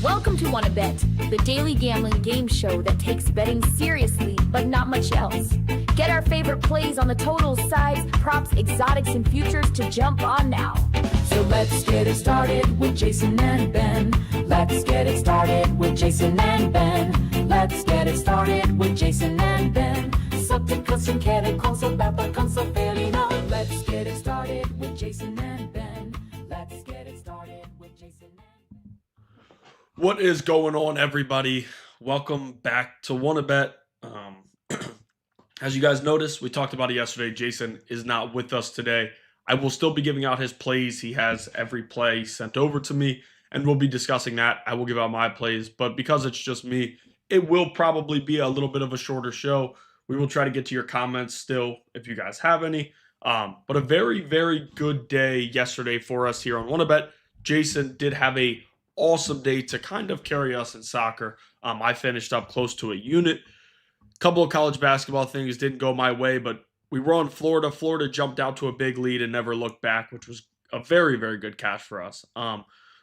Welcome to Wanna Bet, the daily gambling game show that takes betting seriously, but not much else. Get our favorite plays on the totals, sides, props, exotics, and futures to jump on now. So let's get it started with Jason and Ben. Let's get it started with Jason and Ben. Let's get it started with Jason and Ben. Så att du kan synkera konsolbäppa konsolferina. Let's get it started with Jason and Ben. Let's get it started with Jason and Ben. What is going on, everybody? Welcome back to Wanna Bet. As you guys noticed, we talked about it yesterday. Jason is not with us today. I will still be giving out his plays. He has every play sent over to me, and we'll be discussing that. I will give out my plays, but because it's just me, it will probably be a little bit of a shorter show. We will try to get to your comments still if you guys have any. But a very, very good day yesterday for us here on Wanna Bet. Jason did have a awesome day to kind of carry us in soccer. I finished up close to a unit. A couple of college basketball things didn't go my way, but we were on Florida. Florida jumped out to a big lead and never looked back, which was a very, very good cash for us.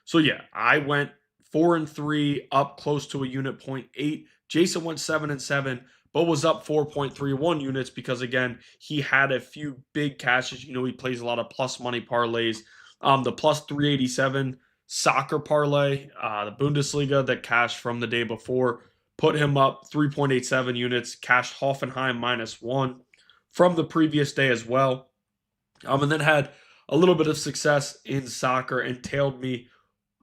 So yeah, I went 4-3, up close to a unit 0.8. Jason went 7-7, but was up 4.31 units because, again, he had a few big cashes. You know, he plays a lot of plus money parlays. The plus 387 soccer parlay, the Bundesliga that cashed from the day before, put him up 3.87 units, cashed Hoffenheim -1 from the previous day as well. And then had a little bit of success in soccer and tailed me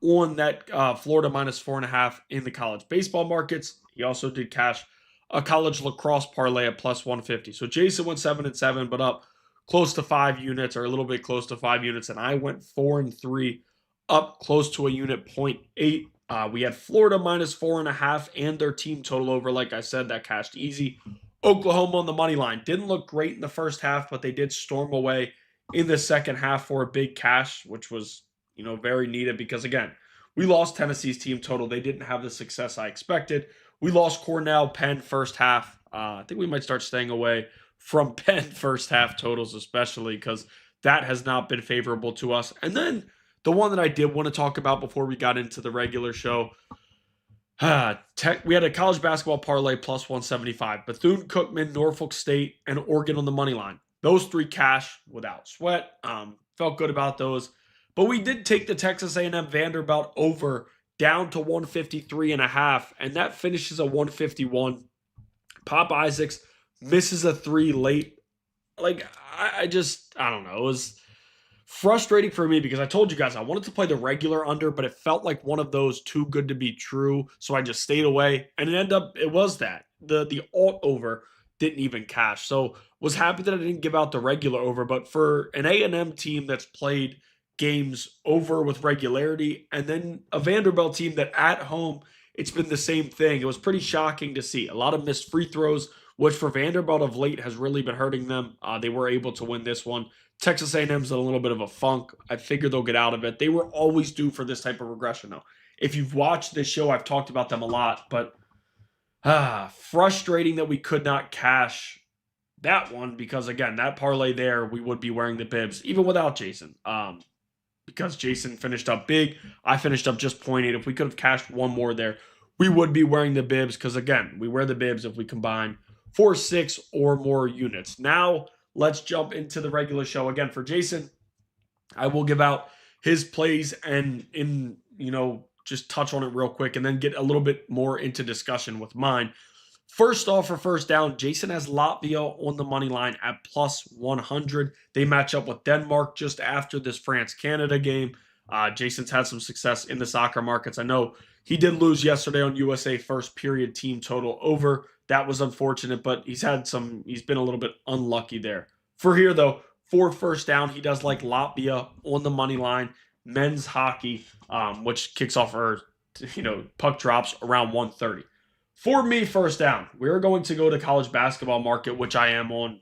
on that Florida -4.5 in the college baseball markets. He also did cash a college lacrosse parlay at plus 150. So Jason went 7-7, but up close to 5 units, or a little bit close to 5 units. And I went 4-3, up close to a unit 0.8. We had Florida -4.5 and their team total over. Like I said, that cashed easy. Oklahoma on the money line. Didn't look great in the first half, but they did storm away in the second half for a big cash, which was, very needed because, again, we lost Tennessee's team total. They didn't have the success I expected. We lost Cornell, Penn first half. I think we might start staying away from Penn first half totals, especially because that has not been favorable to us. And then the one that I did want to talk about before we got into the regular show, we had a college basketball parlay plus 175. Bethune-Cookman, Norfolk State, and Oregon on the money line. Those three cash without sweat. Felt good about those. But we did take the Texas A&M Vanderbilt over down to 153.5, and that finishes a 151. Pop Isaacs misses a 3 late. I don't know. It was frustrating for me because I told you guys I wanted to play the regular under, but it felt like one of those too good to be true, so I just stayed away, and it was that. The alt over didn't even cash, so was happy that I didn't give out the regular over. But for an A&M team that's played games over with regularity, and then a Vanderbilt team that at home, it's been the same thing. It was pretty shocking to see. A lot of missed free throws, which for Vanderbilt of late has really been hurting them. They were able to win this one. Texas A&M's in a little bit of a funk. I figure they'll get out of it. They were always due for this type of regression, though. If you've watched this show, I've talked about them a lot, but frustrating that we could not cash that one because, again, that parlay there, we would be wearing the bibs, even without Jason. Because Jason finished up big. I finished up just 0.8. If we could have cashed one more there, we would be wearing the bibs because, again, we wear the bibs if we combine 4, 6, or more units. Now, let's jump into the regular show. Again, for Jason, I will give out his plays and just touch on it real quick and then get a little bit more into discussion with mine. First off, for first down, Jason has Latvia on the money line at plus 100. They match up with Denmark just after this France-Canada game. Jason's had some success in the soccer markets. I know he did lose yesterday on USA first period team total over. That was unfortunate, but he's been a little bit unlucky there. For here, though, for first down, he does like Latvia on the money line, men's hockey, which kicks off puck drops around 130. For me, first down, we're going to go to college basketball market, which I am on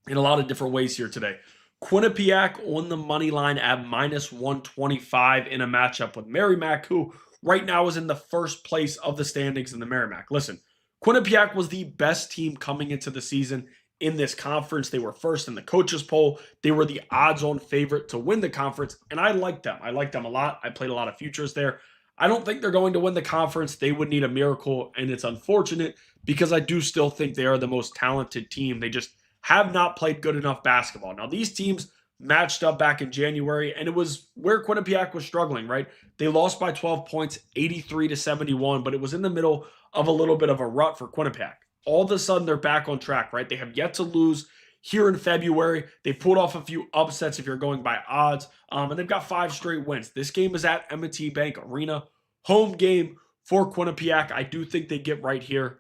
in a lot of different ways here today. Quinnipiac on the money line at -125 in a matchup with Merrimack, who right now is in the first place of the standings in the Merrimack. Listen, Quinnipiac was the best team coming into the season in this conference. They were first in the coaches poll. They were the odds-on favorite to win the conference, and I liked them. I liked them a lot. I played a lot of futures there. I don't think they're going to win the conference. They would need a miracle, and it's unfortunate because I do still think they are the most talented team. They just have not played good enough basketball. Now, these teams matched up back in January, and it was where Quinnipiac was struggling, right? They lost by 12 points, 83-71, but it was in the middle of a little bit of a rut for Quinnipiac. All of a sudden, they're back on track, right? They have yet to lose here in February. They pulled off a few upsets if you're going by odds, and they've got 5 straight wins. This game is at M&T Bank Arena. Home game for Quinnipiac. I do think they get right here.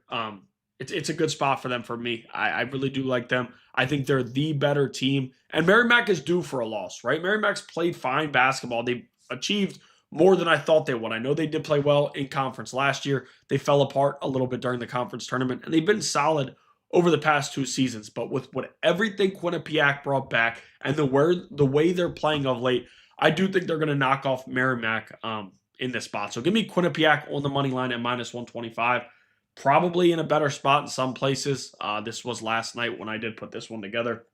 It's a good spot for them for me. I really do like them. I think they're the better team. And Merrimack is due for a loss, right? Merrimack's played fine basketball. They achieved more than I thought they would. I know they did play well in conference last year. They fell apart a little bit during the conference tournament, and they've been solid over the past 2 seasons. But with everything Quinnipiac brought back and the way they're playing of late, I do think they're going to knock off Merrimack in this spot. So give me Quinnipiac on the money line at -125. Probably in a better spot in some places. This was last night when I did put this one together.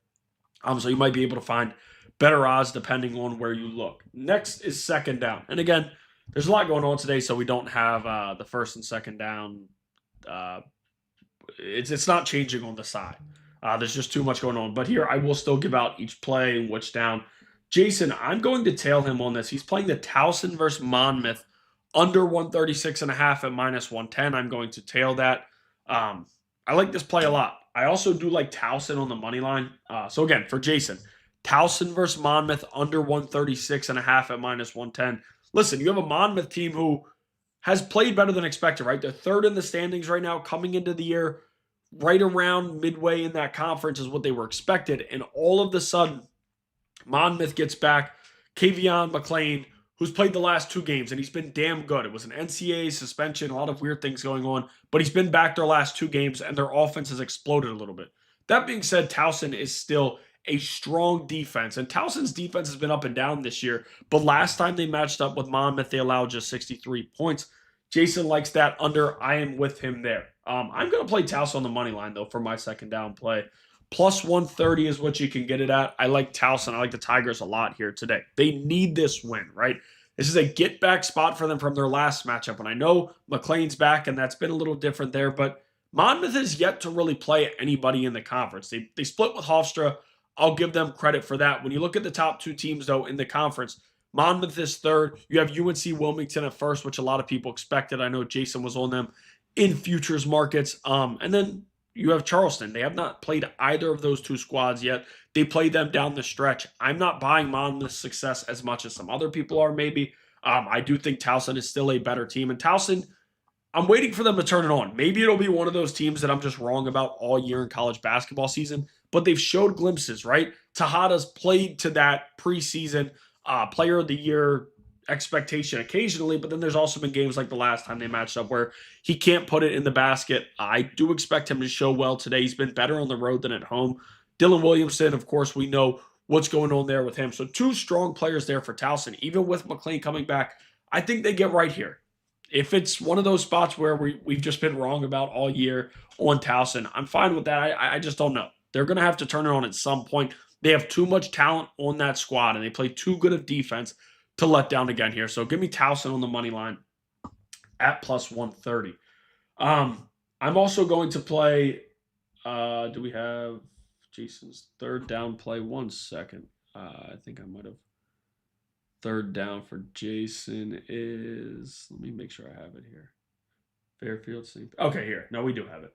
So you might be able to find better odds depending on where you look. Next is second down. And again, there's a lot going on today, so we don't have the first and second down. It's not changing on the side. There's just too much going on. But here I will still give out each play and which down. Jason, I'm going to tail him on this. He's playing the Towson versus Monmouth under 136.5 at -110. I'm going to tail that. I like this play a lot. I also do like Towson on the money line. So again, for Jason, Towson versus Monmouth under 136.5 at -110. Listen, you have a Monmouth team who has played better than expected, right? They're third in the standings right now, coming into the year, right around midway in that conference is what they were expected. And all of a sudden, Monmouth gets back Kavion McLean, who's played the last 2 games, and he's been damn good. It was an NCAA suspension, a lot of weird things going on, but he's been back their last 2 games, and their offense has exploded a little bit. That being said, Towson is still a strong defense, and Towson's defense has been up and down this year, but last time they matched up with Monmouth, they allowed just 63 points. Jason likes that under. I am with him there. I'm going to play Towson on the money line, though, for my second down play. Plus 130 is what you can get it at. I like Towson. I like the Tigers a lot here today. They need this win, right? This is a get-back spot for them from their last matchup. And I know McLean's back, and that's been a little different there, but Monmouth has yet to really play anybody in the conference. They split with Hofstra. I'll give them credit for that. When you look at the top 2 teams, though, in the conference, Monmouth is third. You have UNC Wilmington at first, which a lot of people expected. I know Jason was on them in futures markets. And then you have Charleston. They have not played either of those 2 squads yet. They played them down the stretch. I'm not buying Monmouth's success as much as some other people are, maybe. I do think Towson is still a better team. And Towson, I'm waiting for them to turn it on. Maybe it'll be one of those teams that I'm just wrong about all year in college basketball season. But they've showed glimpses, right? Tejada's played to that preseason player of the year expectation occasionally, but then there's also been games like the last time they matched up where he can't put it in the basket. I do expect him to show well today. He's been better on the road than at home. Dylan Williamson, of course, we know what's going on there with him. So 2 strong players there for Towson. Even with McLean coming back, I think they get right here. If it's one of those spots where we've just been wrong about all year on Towson, I'm fine with that. I just don't know. They're going to have to turn it on at some point. They have too much talent on that squad, and they play too good of defense to let down again here. So give me Towson on the money line at plus 130. I'm also going to play, do we have Jason's third down play? 1 second. I think I might have. Third down for Jason is, let me make sure I have it here. Fairfield St. Okay, here. No, we do have it.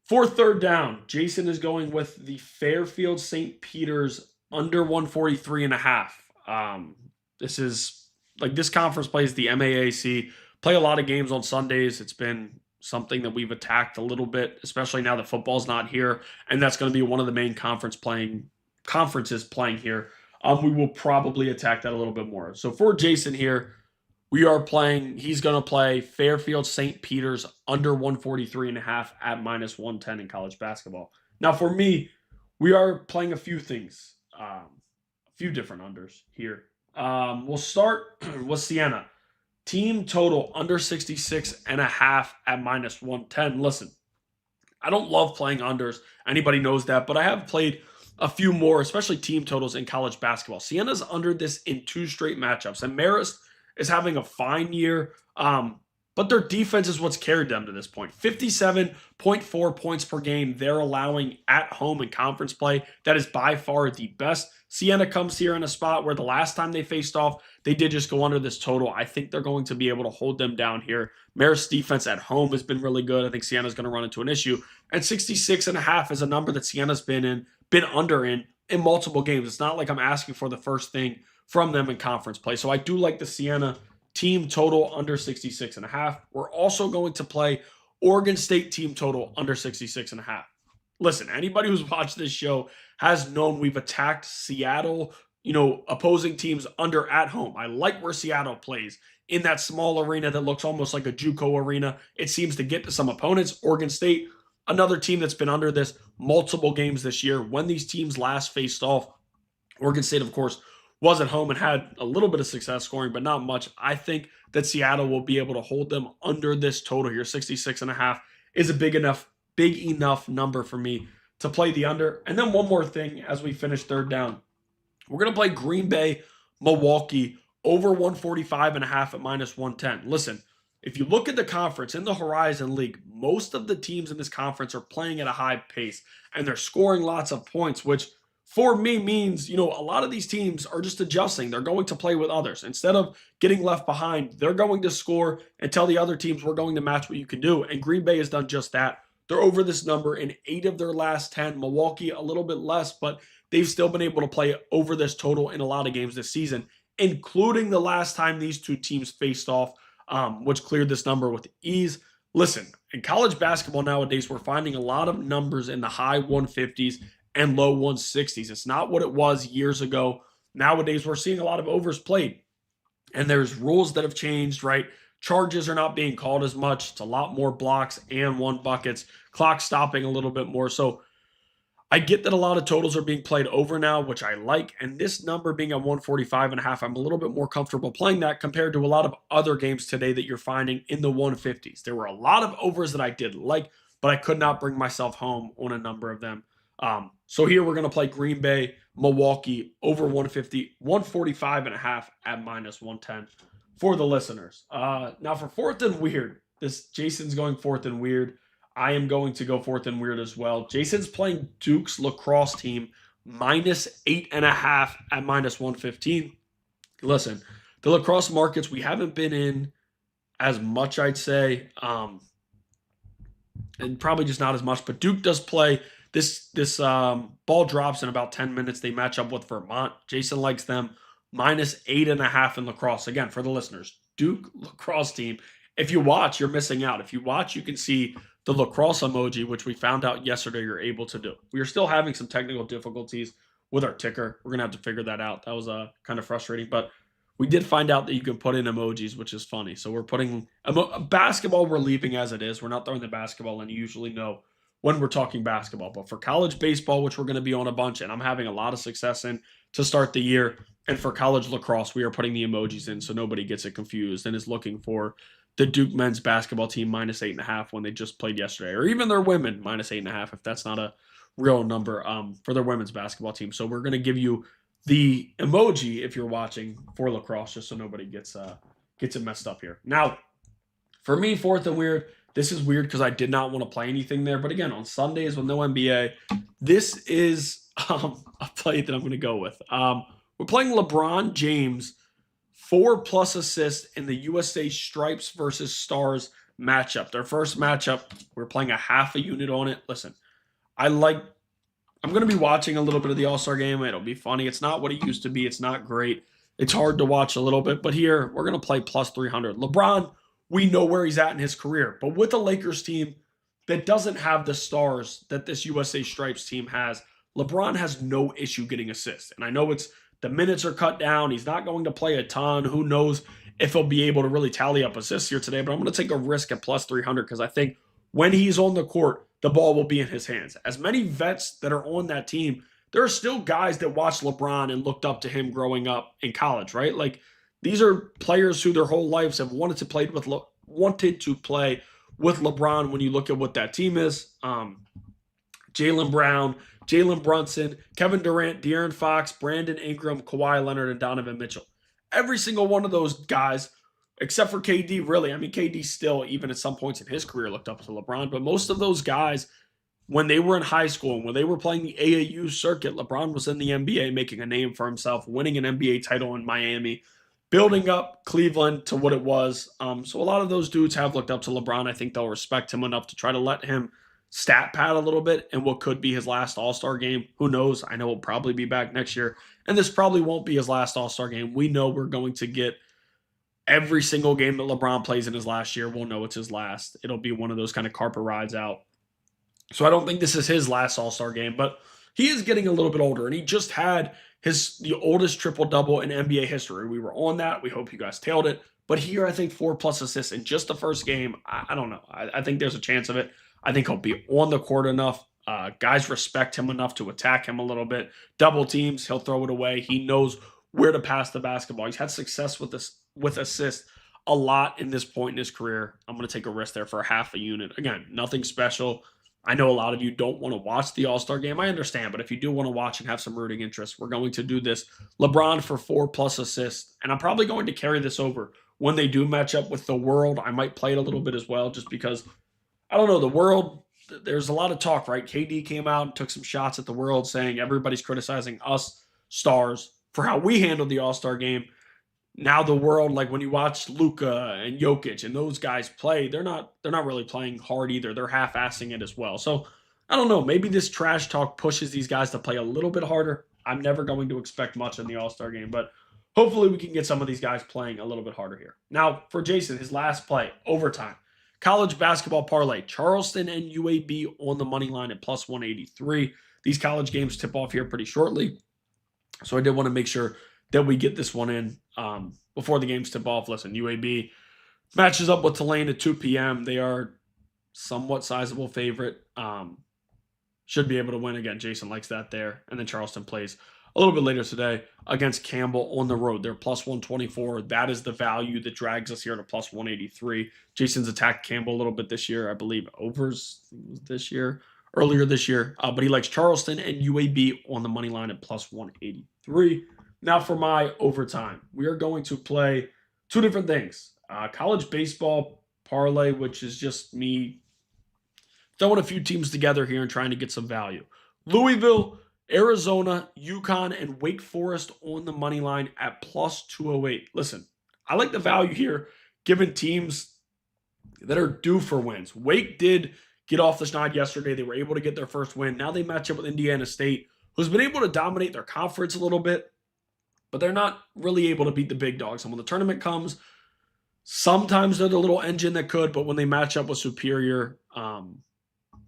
For third down, Jason is going with the Fairfield St. Peter's under 143.5. This is, like, this conference plays the MAAC, play a lot of games on Sundays. It's been something that we've attacked a little bit, especially now that football's not here, and that's going to be one of the main conferences playing here. We will probably attack that a little bit more. So for Jason here, he's going to play Fairfield St. Peter's under 143.5 at -110 in college basketball. Now for me, we are playing a few things, a few different unders here. We'll start with Siena. Team total under 66.5 at -110. Listen, I don't love playing unders. Anybody knows that, but I have played a few more, especially team totals in college basketball. Siena's under this in 2 straight matchups, and Marist is having a fine year. But their defense is what's carried them to this point. 57.4 points per game they're allowing at home in conference play. That is by far the best. Siena comes here in a spot where the last time they faced off, they did just go under this total. I think they're going to be able to hold them down here. Marist's defense at home has been really good. I think Siena's going to run into an issue. And 66.5 is a number that Siena's been under in multiple games. It's not like I'm asking for the first thing from them in conference play. So I do like the Siena team total under 66.5. We're also going to play Oregon State team total under 66.5. Listen, anybody who's watched this show has known we've attacked Seattle, opposing teams under at home. I like where Seattle plays in that small arena that looks almost like a JUCO arena. It seems to get to some opponents. Oregon State, another team that's been under this multiple games this year. When these teams last faced off, Oregon State, of course, was at home and had a little bit of success scoring, but not much. I think that Seattle will be able to hold them under this total here. 66.5 is a big enough number for me to play the under. And then one more thing as we finish third down. We're going to play Green Bay, Milwaukee, over 145.5 at minus 110. Listen, if you look at the conference in the Horizon League, most of the teams in this conference are playing at a high pace and they're scoring lots of points, which for me means, a lot of these teams are just adjusting. They're going to play with others. Instead of getting left behind, they're going to score and tell the other teams we're going to match what you can do. And Green Bay has done just that. They're over this number in 8 of their last 10. Milwaukee, a little bit less, but they've still been able to play over this total in a lot of games this season, including the last time these two teams faced off, which cleared this number with ease. Listen, in college basketball nowadays, we're finding a lot of numbers in the high 150s and low 160s. It's not what it was years ago. Nowadays, we're seeing a lot of overs played. And there's rules that have changed, right? Charges are not being called as much. It's a lot more blocks and one buckets. Clock stopping a little bit more. So I get that a lot of totals are being played over now, which I like. And this number being at 145.5, I'm a little bit more comfortable playing that compared to a lot of other games today that you're finding in the 150s. There were a lot of overs that I did like, but I could not bring myself home on a number of them. So here we're going to play Green Bay, Milwaukee over 145.5 at minus 110 for the listeners. Now for fourth and weird, Jason's going fourth and weird. I am going to go fourth and weird as well. Jason's playing Duke's lacrosse team minus 8.5 at minus 115. Listen, the lacrosse markets we haven't been in as much, I'd say, and probably just not as much. But Duke does play. This ball drops in about 10 minutes. They match up with Vermont. Jason likes them minus 8.5 in lacrosse. Again, for the listeners, Duke lacrosse team. If you watch, you're missing out. If you watch, you can see the lacrosse emoji, which we found out yesterday you're able to do. We are still having some technical difficulties with our ticker. We're going to have to figure that out. That was kind of frustrating, but we did find out that you can put in emojis, which is funny. So we're putting basketball, we're leaving as it is. We're not throwing the basketball, and you usually know when we're talking basketball. But for college baseball, which we're going to be on a bunch, and I'm having a lot of success in to start the year, and for college lacrosse, we are putting the emojis in so nobody gets it confused and is looking for the Duke men's basketball team minus 8.5 when they just played yesterday, or even their women minus 8.5 if that's not a real number for their women's basketball team. So we're going to give you the emoji if you're watching for lacrosse, just so nobody gets it messed up here. Now, for me, fourth and weird. This is weird because I did not want to play anything there. But again, on Sundays with no NBA, this is a play that I'm going to go with. We're playing LeBron James, 4+ assists in the USA Stripes versus Stars matchup. Their first matchup, we're playing a half a unit on it. Listen, I'm going to be watching a little bit of the All-Star game. It'll be funny. It's not what it used to be. It's not great. It's hard to watch a little bit. But here, we're going to play plus 300. LeBron, we know where he's at in his career. But with a Lakers team that doesn't have the stars that this USA Stripes team has, LeBron has no issue getting assists. And I know the minutes are cut down. He's not going to play a ton. Who knows if he'll be able to really tally up assists here today. But I'm going to take a risk at plus 300 because I think when he's on the court, the ball will be in his hands. As many vets that are on that team, there are still guys that watched LeBron and looked up to him growing up in college, right? Like, these are players who their whole lives have wanted to play with LeBron when you look at what that team is. Jaylen Brown, Jalen Brunson, Kevin Durant, De'Aaron Fox, Brandon Ingram, Kawhi Leonard, and Donovan Mitchell. Every single one of those guys except for KD, really. I mean, KD still, even at some points in his career, looked up to LeBron. But most of those guys, when they were in high school and when they were playing the AAU circuit, LeBron was in the NBA making a name for himself, winning an NBA title in Miami, building up Cleveland to what it was. So a lot of those dudes have looked up to LeBron. I think they'll respect him enough to try to let him stat pad a little bit in what could be his last All-Star game. Who knows? I know he'll probably be back next year. And this probably won't be his last All-Star game. We know we're going to get every single game that LeBron plays in his last year. We'll know it's his last. It'll be one of those kind of carpet rides out. So I don't think this is his last All-Star game, but he is getting a little bit older, and he just had the oldest triple-double in NBA history. We were on that. We hope you guys tailed it. But here, I think 4+ assists in just the first game. I don't know. I think there's a chance of it. I think he'll be on the court enough. Guys respect him enough to attack him a little bit. Double teams, he'll throw it away. He knows where to pass the basketball. He's had success with assists a lot in this point in his career. I'm going to take a risk there for a half a unit. Again, nothing special. I know a lot of you don't want to watch the All-Star game. I understand, but if you do want to watch and have some rooting interest, we're going to do this. LeBron for 4+ assists, and I'm probably going to carry this over. When they do match up with the World, I might play it a little bit as well, just because, I don't know, the World, there's a lot of talk, right? KD came out and took some shots at the World saying everybody's criticizing us stars for how we handled the All-Star game. Now the World, like when you watch Luka and Jokic and those guys play, they're not really playing hard either. They're half-assing it as well. So I don't know. Maybe this trash talk pushes these guys to play a little bit harder. I'm never going to expect much in the All-Star game, but hopefully we can get some of these guys playing a little bit harder here. Now for Jason, his last play, overtime. College basketball parlay, Charleston and UAB on the money line at +183. These college games tip off here pretty shortly. So I did want to make sure that we get this one in before the games tip off. Listen, UAB matches up with Tulane at 2 p.m. They are somewhat sizable favorite. Should be able to win. Again, Jason likes that there. And then Charleston plays a little bit later today against Campbell on the road. They're +124. That is the value that drags us here to +183. Jason's attacked Campbell a little bit this year. I believe overs earlier this year. But he likes Charleston and UAB on the money line at +183. Now for my overtime, we are going to play two different things. College baseball parlay, which is just me throwing a few teams together here and trying to get some value. Louisville, Arizona, UConn, and Wake Forest on the money line at +208. Listen, I like the value here given teams that are due for wins. Wake did get off the schneid yesterday. They were able to get their first win. Now they match up with Indiana State, who's been able to dominate their conference a little bit, but they're not really able to beat the big dogs. And when the tournament comes, sometimes they're the little engine that could, but when they match up with superior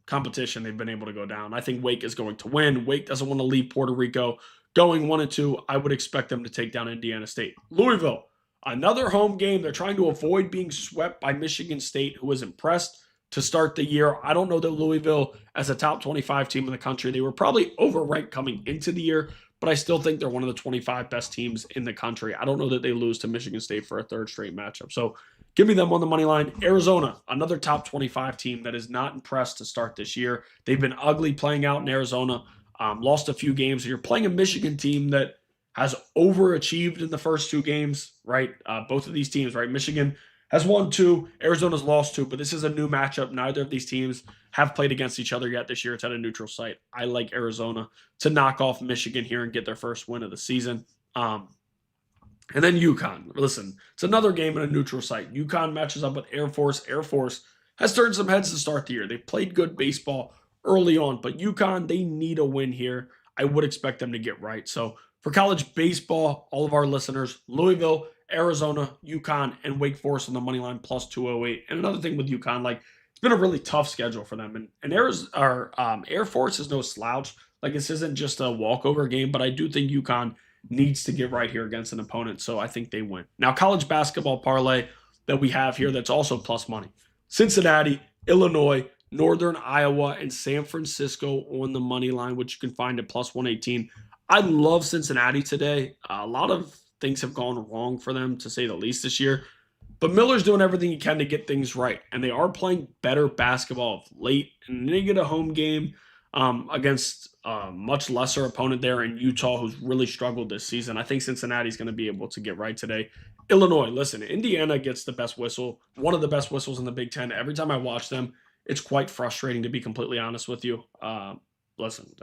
competition, they've been able to go down. I think Wake is going to win. Wake doesn't want to leave Puerto Rico. Going 1-2, I would expect them to take down Indiana State. Louisville, another home game. They're trying to avoid being swept by Michigan State, who was impressed to start the year. I don't know that Louisville, as a top 25 team in the country, they were probably overranked coming into the year, but I still think they're one of the 25 best teams in the country. I don't know that they lose to Michigan State for a third straight matchup. So give me them on the money line. Arizona, another top 25 team that is not impressed to start this year. They've been ugly playing out in Arizona, lost a few games. You're playing a Michigan team that has overachieved in the first two games, right? Both of these teams, right? Michigan has won 2, Arizona's lost 2, but this is a new matchup. Neither of these teams have played against each other yet this year. It's at a neutral site. I like Arizona to knock off Michigan here and get their first win of the season. And then UConn. Listen, it's another game at a neutral site. UConn matches up with Air Force. Air Force has turned some heads to start the year. They played good baseball early on, but UConn, they need a win here. I would expect them to get right. So for college baseball, all of our listeners, Louisville, Arizona, UConn, and Wake Forest on the money line +208. And another thing with UConn, like, it's been a really tough schedule for them. And Air Force is no slouch. Like, this isn't just a walkover game, but I do think UConn needs to get right here against an opponent, so I think they win. Now, college basketball parlay that we have here that's also plus money. Cincinnati, Illinois, Northern Iowa, and San Francisco on the money line, which you can find at +118. I love Cincinnati today. A lot of things have gone wrong for them, to say the least, this year. But Miller's doing everything he can to get things right, and they are playing better basketball of late, and they get a home game against a much lesser opponent there in Utah, who's really struggled this season. I think Cincinnati's going to be able to get right today. Illinois, listen, Indiana gets the best whistle, one of the best whistles in the Big Ten. Every time I watch them, it's quite frustrating, to be completely honest with you. Listen,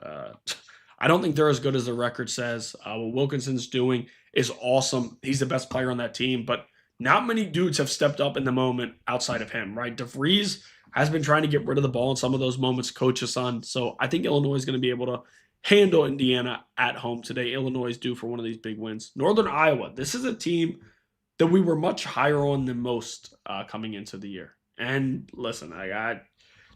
I don't think they're as good as the record says. What Wilkinson's doing is awesome. He's the best player on that team, but not many dudes have stepped up in the moment outside of him, right? DeVries has been trying to get rid of the ball in some of those moments, coach's son. So I think Illinois is going to be able to handle Indiana at home today. Illinois is due for one of these big wins. Northern Iowa, this is a team that we were much higher on than most coming into the year. And listen,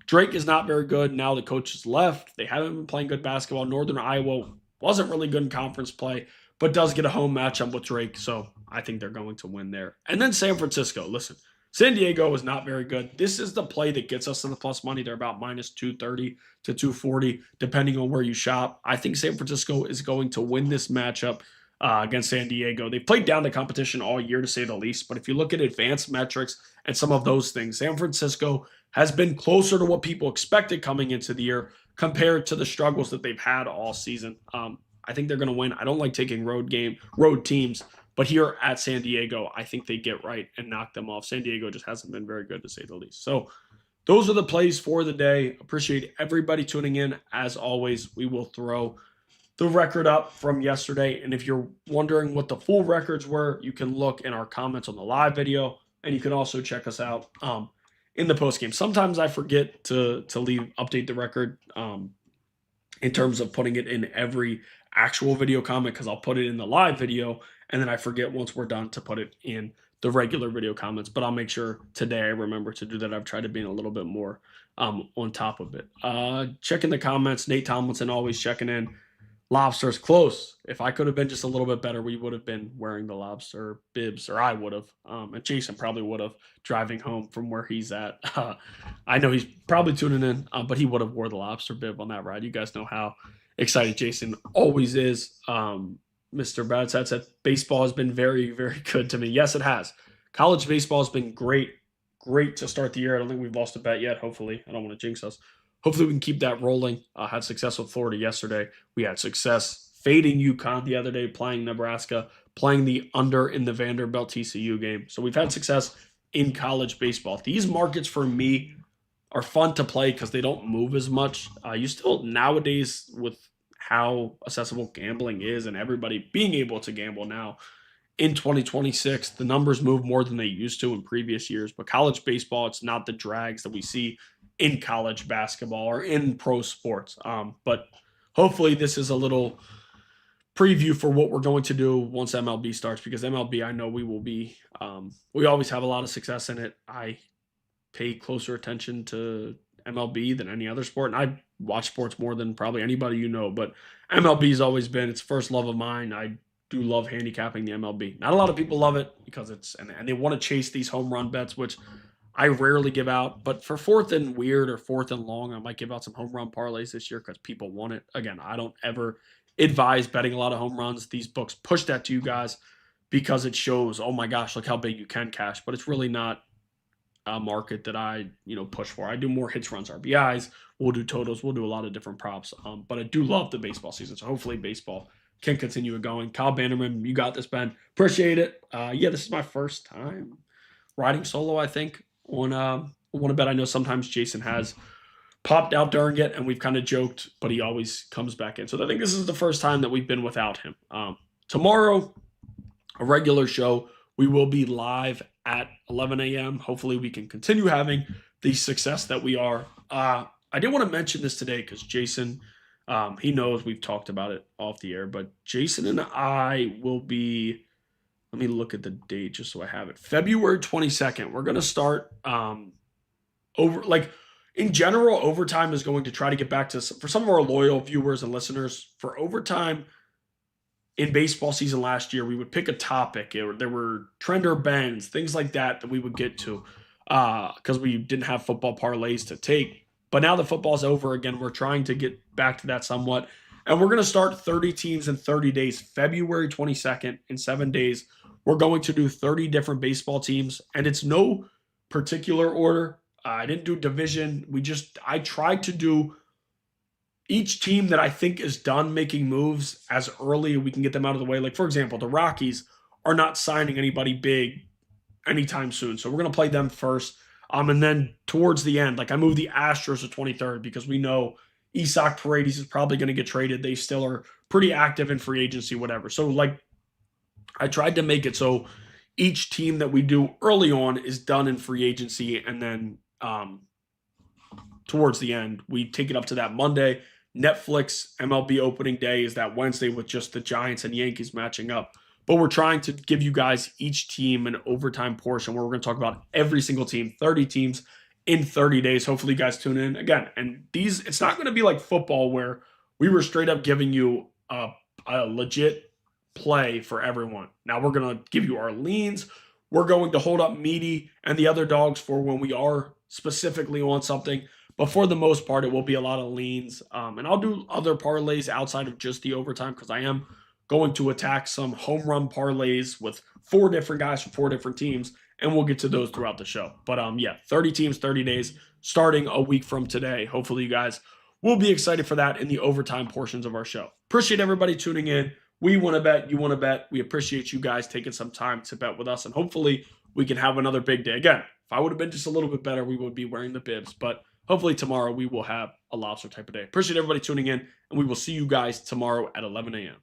Drake is not very good. Now the coach has left. They haven't been playing good basketball. Northern Iowa wasn't really good in conference play, but does get a home matchup with Drake. So I think they're going to win there. And then San Francisco. Listen, San Diego is not very good. This is the play that gets us to the plus money. They're about minus 230 to 240, depending on where you shop. I think San Francisco is going to win this matchup against San Diego. They played down the competition all year, to say the least. But if you look at advanced metrics and some of those things, San Francisco has been closer to what people expected coming into the year compared to the struggles that they've had all season. I think they're going to win. I don't like taking road teams, but here at San Diego, I think they get right and knock them off. San Diego just hasn't been very good, to say the least. So those are the plays for the day. Appreciate everybody tuning in. As always, we will throw the record up from yesterday. And if you're wondering what the full records were, you can look in our comments on the live video, and you can also check us out in the post game. Sometimes I forget to update the record in terms of putting it in every actual video comment, because I'll put it in the live video and then I forget once we're done to put it in the regular video comments. But I'll make sure today I remember to do that. I've tried to be a little bit more on top of it. Checking the comments. Nate Tomlinson always checking in. Lobster's close. If I could have been just a little bit better, we would have been wearing the lobster bibs, or I would have. And Jason probably would have, driving home from where he's at. I know he's probably tuning in, but he would have wore the lobster bib on that ride. You guys know how excited Jason always is. Mr. Bradsat said, baseball has been very, very good to me. Yes, it has. College baseball has been great to start the year. I don't think we've lost a bet yet, hopefully. I don't want to jinx us. Hopefully we can keep that rolling. Had success with Florida yesterday. We had success fading UConn the other day, playing Nebraska, playing the under in the Vanderbilt TCU game. So we've had success in college baseball. These markets for me are fun to play because they don't move as much. You still, nowadays, with how accessible gambling is and everybody being able to gamble now in 2026, the numbers move more than they used to in previous years. But college baseball, it's not the drags that we see in college basketball or in pro sports. But hopefully this is a little preview for what we're going to do once MLB starts, because MLB, I know we will be, we always have a lot of success in it. I pay closer attention to MLB than any other sport, and I watch sports more than probably anybody you know, but MLB has always been its first love of mine. I do love handicapping the MLB. Not a lot of people love it because it's, and they want to chase these home run bets, which I rarely give out, but for fourth and weird or fourth and long, I might give out some home run parlays this year because people want it. Again, I don't ever advise betting a lot of home runs. These books push that to you guys because it shows, oh my gosh, look how big you can cash, but it's really not a market that I, push for. I do more hits, runs, RBIs. We'll do totals. We'll do a lot of different props. But I do love the baseball season, so hopefully baseball can continue going. Kyle Bannerman, you got this, Ben. Appreciate it. This is my first time riding solo, I think, on a bet. I know sometimes Jason has popped out during it, and we've kind of joked, but he always comes back in. So I think this is the first time that we've been without him. Tomorrow, a regular show. We will be live at 11 a.m. Hopefully we can continue having the success that we are. I did want to mention this today because Jason, he knows we've talked about it off the air, but Jason and I will be, let me look at the date just so I have it. February 22nd. We're going to start in general, Overtime is going to try to get back to, for some of our loyal viewers and listeners, for Overtime in baseball season last year, we would pick a topic. There were trender bends, things like that we would get to because we didn't have football parlays to take. But now the football's over again. We're trying to get back to that somewhat. And we're going to start 30 teams in 30 days, February 22nd. In 7 days, we're going to do 30 different baseball teams. And it's no particular order. I didn't do division. I tried to do each team that I think is done making moves as early we can get them out of the way. Like, for example, the Rockies are not signing anybody big anytime soon. So we're going to play them first. And then towards the end, like I moved the Astros to 23rd because we know Isak Paredes is probably going to get traded. They still are pretty active in free agency, whatever. So like I tried to make it so each team that we do early on is done in free agency. And then towards the end, we take it up to that Monday. Netflix MLB opening day is that Wednesday with just the Giants and Yankees matching up. But we're trying to give you guys each team an overtime portion where we're going to talk about every single team, 30 teams in 30 days. Hopefully you guys tune in again. And it's not going to be like football where we were straight up giving you a legit play for everyone. Now we're going to give you our leans. We're going to hold up Meaty and the other dogs for when we are specifically on something. But for the most part, it will be a lot of leans. And I'll do other parlays outside of just the overtime because I am going to attack some home run parlays with 4 different guys from 4 different teams, and we'll get to those throughout the show. But yeah, 30 teams, 30 days, starting a week from today. Hopefully you guys will be excited for that in the overtime portions of our show. Appreciate everybody tuning in. We want to bet, you want to bet. We appreciate you guys taking some time to bet with us, and hopefully we can have another big day. Again, if I would have been just a little bit better, we would be wearing the bibs, but hopefully tomorrow we will have a lobster type of day. Appreciate everybody tuning in, and we will see you guys tomorrow at 11 a.m.